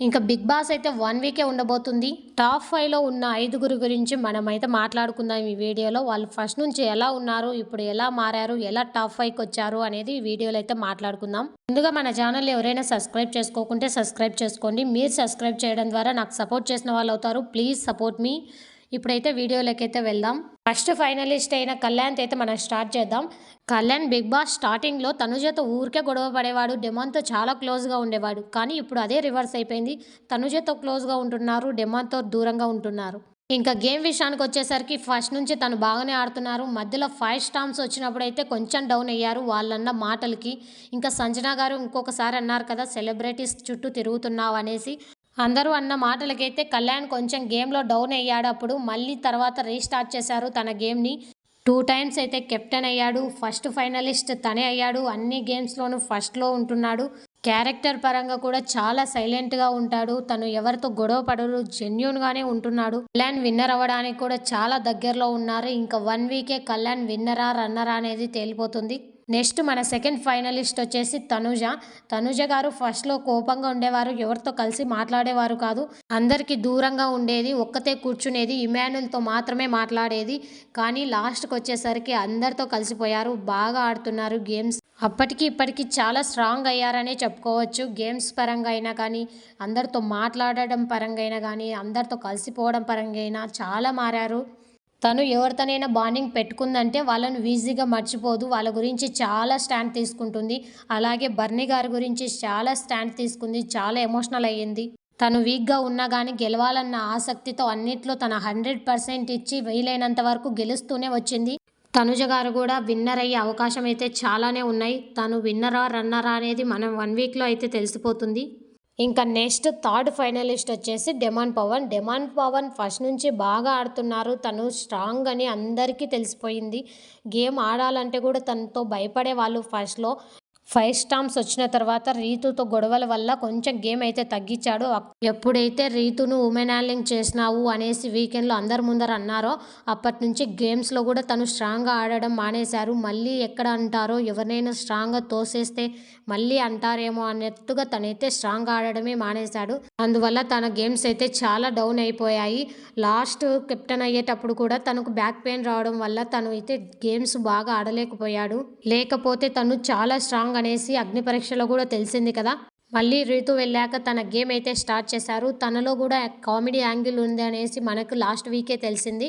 ఇంకా 'big boss' అయితే 1 వీకే ఉండబోతుంది. టాప్ 5లో ఉన్న ఐదుగురు గురించి మనమైతే మాట్లాడుకుందాం ఈ వీడియోలో. వాళ్ళు ఫస్ట్ నుంచి ఎలా ఉన్నారు, ఇప్పుడు ఎలా మారారు, ఎలా టాప్ 5కొచ్చారు అనేది ఈ వీడియోలో అయితే మాట్లాడుకుందాం. ముందుగా మన ఛానల్ ఎవరైనా సబ్స్క్రైబ్ చేసుకోకుంటే సబ్స్క్రైబ్ చేసుకోండి. మీరు సబ్స్క్రైబ్ చేయడం ద్వారా నాకు సపోర్ట్ చేసిన వాళ్ళు అవుతారు. ప్లీజ్ సపోర్ట్ మీ. ఇప్పుడైతే వీడియోలోకైతే వెళ్దాం. ఫస్ట్ ఫైనలిస్ట్ అయిన కళ్యాణ్ అయితే మనం స్టార్ట్ చేద్దాం. కళ్యాణ్ బిగ్ బాస్ స్టార్టింగ్లో తనుజతో ఊరికే గొడవ పడేవాడు, డెమాన్తో చాలా క్లోజ్గా ఉండేవాడు. కానీ ఇప్పుడు అదే రివర్స్ అయిపోయింది. తనుజతో క్లోజ్గా ఉంటున్నారు, డెమాన్తో దూరంగా ఉంటున్నారు. ఇంకా గేమ్ విషయానికి వచ్చేసరికి ఫస్ట్ నుంచి తను బాగానే ఆడుతున్నారు. మధ్యలో 5 స్టార్మ్స్ వచ్చినప్పుడు అయితే కొంచెం డౌన్ అయ్యారు వాళ్ళన్న మాటలకి. ఇంకా సంజన గారు ఇంకొకసారి అన్నారు కదా, సెలబ్రిటీస్ చుట్టూ తిరుగుతున్నావు అనేసి. అందరూ అన్న మాటలకైతే కళ్యాణ్ కొంచెం గేమ్లో డౌన్ అయ్యాడు. అప్పుడు మళ్ళీ తర్వాత రీస్టార్ట్ చేశారు తన గేమ్ని. 2 టైమ్స్ అయితే కెప్టెన్ అయ్యాడు. ఫస్ట్ ఫైనలిస్ట్ తనే అయ్యాడు. అన్ని గేమ్స్లోనూ ఫస్ట్లో ఉంటున్నాడు. క్యారెక్టర్ పరంగా కూడా చాలా సైలెంట్గా ఉంటాడు. తను ఎవరితో గొడవ పడడు, జెన్యూన్గానే ఉంటున్నాడు. కళ్యాణ్ విన్నర్ అవ్వడానికి కూడా చాలా దగ్గరలో ఉన్నారు. ఇంకా 1 వీకే కళ్యాణ్ విన్నరా రన్నరా అనేది తేలిపోతుంది. నెక్స్ట్ మన సెకండ్ ఫైనలిస్ట్ వచ్చేసి తనుజ. తనుజ గారు ఫస్ట్లో కోపంగా ఉండేవారు, ఎవరితో కలిసి మాట్లాడేవారు కాదు, అందరికీ దూరంగా ఉండేది, ఒక్కతే కూర్చునేది, ఇమాన్యుల్తో మాత్రమే మాట్లాడేది. కానీ లాస్ట్కి వచ్చేసరికి అందరితో కలిసిపోయారు, బాగా ఆడుతున్నారు గేమ్స్. అప్పటికి ఇప్పటికీ చాలా స్ట్రాంగ్ అయ్యారనే చెప్పుకోవచ్చు. గేమ్స్ పరంగా అయినా కానీ, అందరితో మాట్లాడడం పరంగా అయినా కానీ, అందరితో కలిసిపోవడం పరంగా అయినా చాలా మారారు. తను ఎవరితోనైనా బాండింగ్ పెట్టుకుందంటే వాళ్ళను ఈజీగా మర్చిపోదు. వాళ్ళ గురించి చాలా స్టాండ్ తీసుకుంటుంది. అలాగే బర్నీ గారి గురించి చాలా స్టాండ్ తీసుకుంది. చాలా ఎమోషనల్ అయ్యింది. తను వీక్గా ఉన్నా కానీ గెలవాలన్న ఆసక్తితో అన్నిట్లో తన 100% ఇచ్చి వీలైనంత వరకు గెలుస్తూనే వచ్చింది. తనుజ గారు కూడా విన్నర్ అయ్యే అవకాశం అయితే చాలానే ఉన్నాయి. తను విన్నరా రన్నరా అనేది మనం 1 వీక్లో అయితే తెలిసిపోతుంది. ఇంకా నెక్స్ట్ థర్డ్ ఫైనలిస్ట్ వచ్చేసి demon Pawan. Demon Pawan first నుంచి బాగా ఆడుతున్నారు. తను స్ట్రాంగ్ అని అందరికీ తెలిసిపోయింది. గేమ్ ఆడాలంటే కూడా తనతో భయపడే వాళ్ళు ఫస్ట్లో. 5 స్టార్మ్స్ వచ్చిన తర్వాత రీతుతో గొడవల వల్ల కొంచెం గేమ్ అయితే తగ్గించాడు. ఎప్పుడైతే రీతును ఉమెన్ హ్యాండ్లింగ్ చేసినావు అనేసి వీకెండ్లో అందరి ముందర అన్నారో అప్పటి నుంచి గేమ్స్లో కూడా తను స్ట్రాంగ్గా ఆడడం మానేశారు. మళ్ళీ ఎక్కడ అంటారో, ఎవరినైనా స్ట్రాంగ్గా తోసేస్తే మళ్ళీ అంటారేమో అన్నట్టుగా తనైతే స్ట్రాంగ్గా ఆడడమే మానేశాడు. అందువల్ల తన గేమ్స్ అయితే చాలా డౌన్ అయిపోయాయి. లాస్ట్ కెప్టెన్ అయ్యేటప్పుడు కూడా తనకు బ్యాక్ పెయిన్ రావడం వల్ల తను అయితే గేమ్స్ బాగా ఆడలేకపోయాడు. లేకపోతే తను చాలా స్ట్రాంగ్ అనేసి అగ్ని పరీక్షలో కూడా తెలిసింది కదా. మళ్ళీ రీతు వెళ్ళాక తన గేమ్ అయితే స్టార్ట్ చేశారు. తనలో కూడా కామెడీ యాంగిల్ ఉంది అనేసి మనకు లాస్ట్ వీకే తెలిసింది.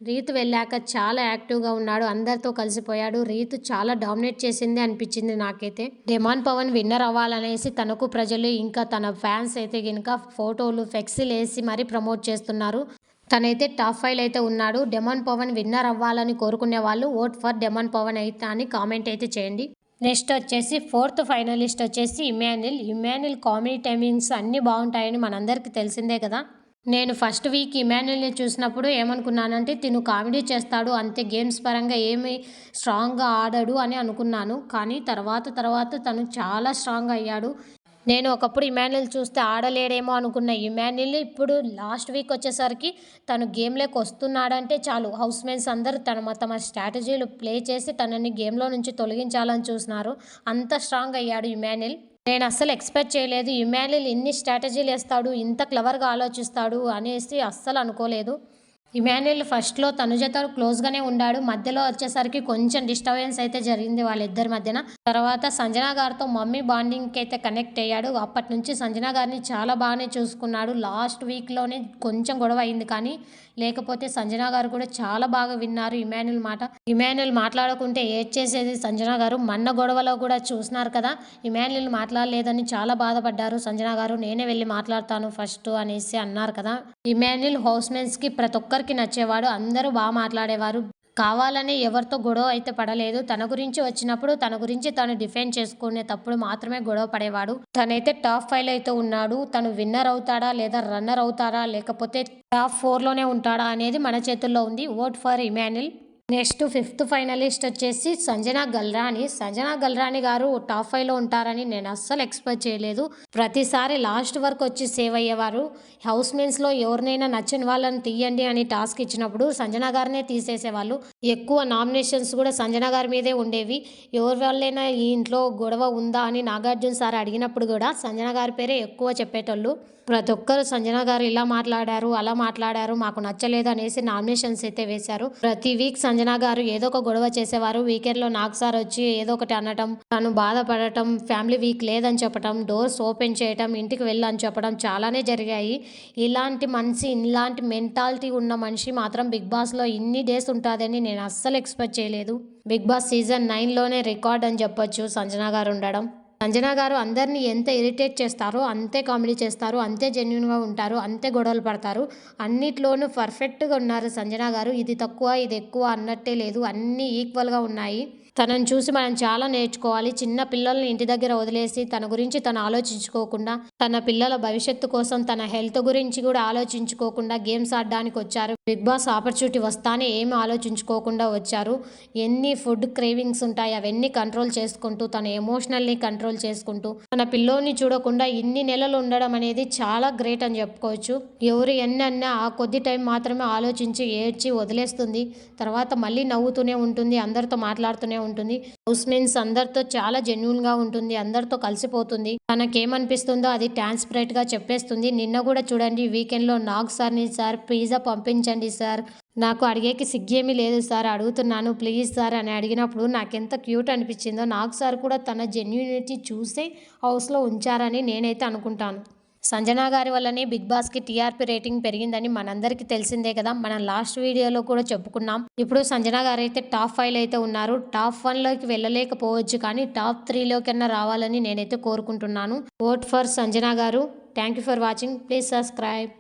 రీతు వెళ్ళాక చాలా యాక్టివ్గా ఉన్నాడు, అందరితో కలిసిపోయాడు. రీతు చాలా డామినేట్ చేసింది అనిపించింది నాకైతే. డెమాన్ పవన్ విన్నర్ అవ్వాలనేసి తనకు ప్రజలు ఇంకా తన ఫ్యాన్స్ అయితే కనుక ఫోటోలు ఫ్లెక్సీలు వేసి మరీ ప్రమోట్ చేస్తున్నారు. తనైతే టాప్ 5లో అయితే ఉన్నాడు. డెమాన్ పవన్ విన్నర్ అవ్వాలని కోరుకునే వాళ్ళు ఓట్ ఫర్ డెమాన్ పవన్ అయితే అని కామెంట్ అయితే చేయండి. నెక్స్ట్ వచ్చేసి ఫోర్త్ ఫైనలిస్ట్ వచ్చేసి ఇమాన్యుల్. ఇమాన్యుల్ కామెడీ టైమింగ్స్ అన్నీ బాగుంటాయని మనందరికీ తెలిసిందే కదా. నేను ఫస్ట్ వీక్ ఇమాన్యుల్ని చూసినప్పుడు ఏమనుకున్నానంటే తిను కామెడీ చేస్తాడు అంతే, గేమ్స్ పరంగా ఏమి స్ట్రాంగ్గా ఆడాడు అని అనుకున్నాను. కానీ తర్వాత తను చాలా స్ట్రాంగ్ అయ్యాడు. నేను ఒకప్పుడు ఇమాన్యుల్ చూస్తే ఆడలేడేమో అనుకున్న ఇమాన్యుల్ ఇప్పుడు లాస్ట్ వీక్ వచ్చేసరికి తను గేమ్లోకి వస్తున్నాడంటే చాలు, హౌస్ మేట్స్ అందరూ తమ స్ట్రాటజీలు ప్లే చేసి తనని గేమ్లో నుంచి తొలగించాలని చూస్తున్నారు. అంత స్ట్రాంగ్ అయ్యాడు ఇమాన్యుల్. నేను అస్సలు ఎక్స్పెక్ట్ చేయలేదు ఇమాన్యుల్ ఇన్ని స్ట్రాటజీలు వేస్తాడు, ఇంత క్లవర్గా ఆలోచిస్తాడు అనేసి అస్సలు అనుకోలేదు. ఇమాన్యుల్ ఫస్ట్లో తనుజతో క్లోజ్గానే ఉన్నాడు. మధ్యలో వచ్చేసరికి కొంచెం డిస్టర్బెన్స్ అయితే జరిగింది వాళ్ళిద్దరి మధ్యన. తర్వాత సంజన గారితో మమ్మీ బాండింగ్కి అయితే కనెక్ట్ అయ్యాడు. అప్పటి నుంచి సంజన గారిని చాలా బాగానే చూసుకున్నాడు. లాస్ట్ వీక్లోనే కొంచెం గొడవ అయింది, కానీ లేకపోతే సంజన గారు కూడా చాలా బాగా విన్నారు ఇమాన్యుల్ మాట. ఇమాన్యుల్ మాట్లాడకుంటే ఏడ్ చేసేది సంజన గారు. మొన్న గొడవలో కూడా చూసినారు కదా, ఇమాన్యుల్ మాట్లాడలేదని చాలా బాధపడ్డారు సంజన గారు. నేనే వెళ్ళి మాట్లాడతాను ఫస్ట్ అనేసి అన్నారు కదా. ఇమాన్యుల్ హౌస్మేట్స్కి ప్రతి ఒక్కరికి నచ్చేవాడు, అందరూ బాగా మాట్లాడేవారు. కావాలని ఎవరితో గొడవ అయితే పడలేదు. తన గురించి వచ్చినప్పుడు తన గురించి తను డిఫెండ్ చేసుకునేటప్పుడు మాత్రమే గొడవ పడేవాడు. తనైతే టాప్ 5లో అయితే ఉన్నాడు. తను విన్నర్ అవుతాడా లేదా రన్నర్ అవుతాడా లేకపోతే టాప్ 4లోనే ఉంటాడా అనేది మన చేతుల్లో ఉంది. Vote for Emmanuel. Next fifth finalist వచ్చేసి సంజన గల్రాని. సంజన గల్రాని గారు టాప్ 5లో ఉంటారని నేను అస్సలు ఎక్స్పెక్ట్ చేయలేదు. ప్రతిసారి లాస్ట్ వరకు వచ్చి సేవ్ అయ్యేవారు. హౌస్ మేట్స్లో ఎవరినైనా నచ్చని వాళ్ళని తీయండి అని టాస్క్ ఇచ్చినప్పుడు సంజన గారినే తీసేసేవాళ్ళు. ఎక్కువ నామినేషన్స్ కూడా సంజన గారి మీదే ఉండేవి. ఎవరి వల్లైనా ఈ ఇంట్లో గొడవ ఉందా అని నాగార్జున సార్ అడిగినప్పుడు కూడా సంజన గారి పేరే ఎక్కువ చెప్పేటోళ్ళు. ప్రతి ఒక్కరు సంజన గారు ఇలా మాట్లాడారు, అలా మాట్లాడారు, మాకు నచ్చలేదు అనేసి నామినేషన్స్ అయితే వేశారు. ప్రతి వీక్ సంజన గారు ఏదో ఒక గొడవ చేసేవారు. వీకెండ్‌లో నాగ్ సార్ వచ్చి ఏదో ఒకటి అనటం, తను బాధపడటం, ఫ్యామిలీ వీక్ లేదని చెప్పటం, డోర్స్ ఓపెన్ చేయటం, ఇంటికి వెళ్ళు అని చెప్పడం చాలానే జరిగాయి. ఇలాంటి మనిషి, ఇలాంటి మెంటాలిటీ ఉన్న మనిషి మాత్రం బిగ్ బాస్‌లో ఇన్ని డేస్ ఉంటాదని నేను అస్సలు ఎక్స్‌పెక్ట్ చేయలేదు. బిగ్ బాస్ సీజన్ 9లోనే రికార్డ్ అని చెప్పొచ్చు సంజన గారు ఉండడం. సంజన గారు అందరిని ఎంత ఇరిటేట్ చేస్తారో అంతే కామెడీ చేస్తారు, అంతే జెన్యూన్‌గా ఉంటారు, అంతే గొడవలు పడతారు. అన్నిట్లోనూ పర్ఫెక్ట్‌గా ఉన్నారు సంజన గారు. ఇది తక్కువ, ఇది ఎక్కువ అన్నట్టే లేదు. అన్నీ ఈక్వల్‌గా ఉన్నాయి. తనని చూసి మనం చాలా నేర్చుకోవాలి. చిన్న పిల్లల్ని ఇంటి దగ్గర వదిలేసి తన గురించి తను ఆలోచించుకోకుండా, తన పిల్లల భవిష్యత్తు కోసం తన హెల్త్ గురించి కూడా ఆలోచించుకోకుండా గేమ్స్ ఆడడానికి వచ్చారు. బిగ్ బాస్ ఆపర్చునిటీ వస్తానే ఏమి ఆలోచించుకోకుండా వచ్చారు. ఎన్ని ఫుడ్ క్రేవింగ్స్ ఉంటాయి అవన్నీ కంట్రోల్ చేసుకుంటూ, తన ఎమోషనల్ని కంట్రోల్ చేసుకుంటూ, తన పిల్లోని చూడకుండా ఇన్ని నెలలు ఉండడం అనేది చాలా గ్రేట్ అని చెప్పుకోవచ్చు. ఎవరు ఎన్ని అన్నా ఆ కొద్ది టైం మాత్రమే ఆలోచించి ఏడ్చి వదిలేస్తుంది. తర్వాత మళ్ళీ నవ్వుతూనే ఉంటుంది, అందరితో మాట్లాడుతూనే ఉంటుంది. హౌస్ మేట్స్ అందరితో చాలా జెన్యూన్‌గా ఉంటుంది, అందరితో కలిసిపోతుంది. తనకేమనిపిస్తుందో అది ట్రాన్స్పరెంట్‌గా చెప్పేస్తుంది. నిన్న కూడా చూడండి వీకెండ్‌లో నాగ్ సార్‌ని, సార్ పిజ్జా పంపించండి సార్, నాకు అడిగేకి సిగ్గేమీ లేదు సార్, అడుగుతున్నాను ప్లీజ్ సార్ అని అడిగినప్పుడు నాకెంత క్యూట్ అనిపించిందో. నాగ్ సార్ కూడా తన జెన్యూనిటీ చూసే హౌస్‌లో ఉంచారని నేనైతే అనుకుంటాను. సంజన గారి వల్లనే బిగ్ బాస్‌కి టీఆర్పీ రేటింగ్ పెరిగిందని మనందరికీ తెలిసిందే కదా! మనం లాస్ట్ వీడియోలో కూడా చెప్పుకున్నాం. ఇప్పుడు సంజన గారైతే టాప్ 5లో అయితే ఉన్నారు. టాప్ 1లోకి వెళ్ళలేకపోవచ్చు కానీ టాప్ 3లోకన్నా రావాలని నేనైతే కోరుకుంటున్నాను. ఓట్ ఫర్ సంజన గారు. Thank you for watching. Please subscribe.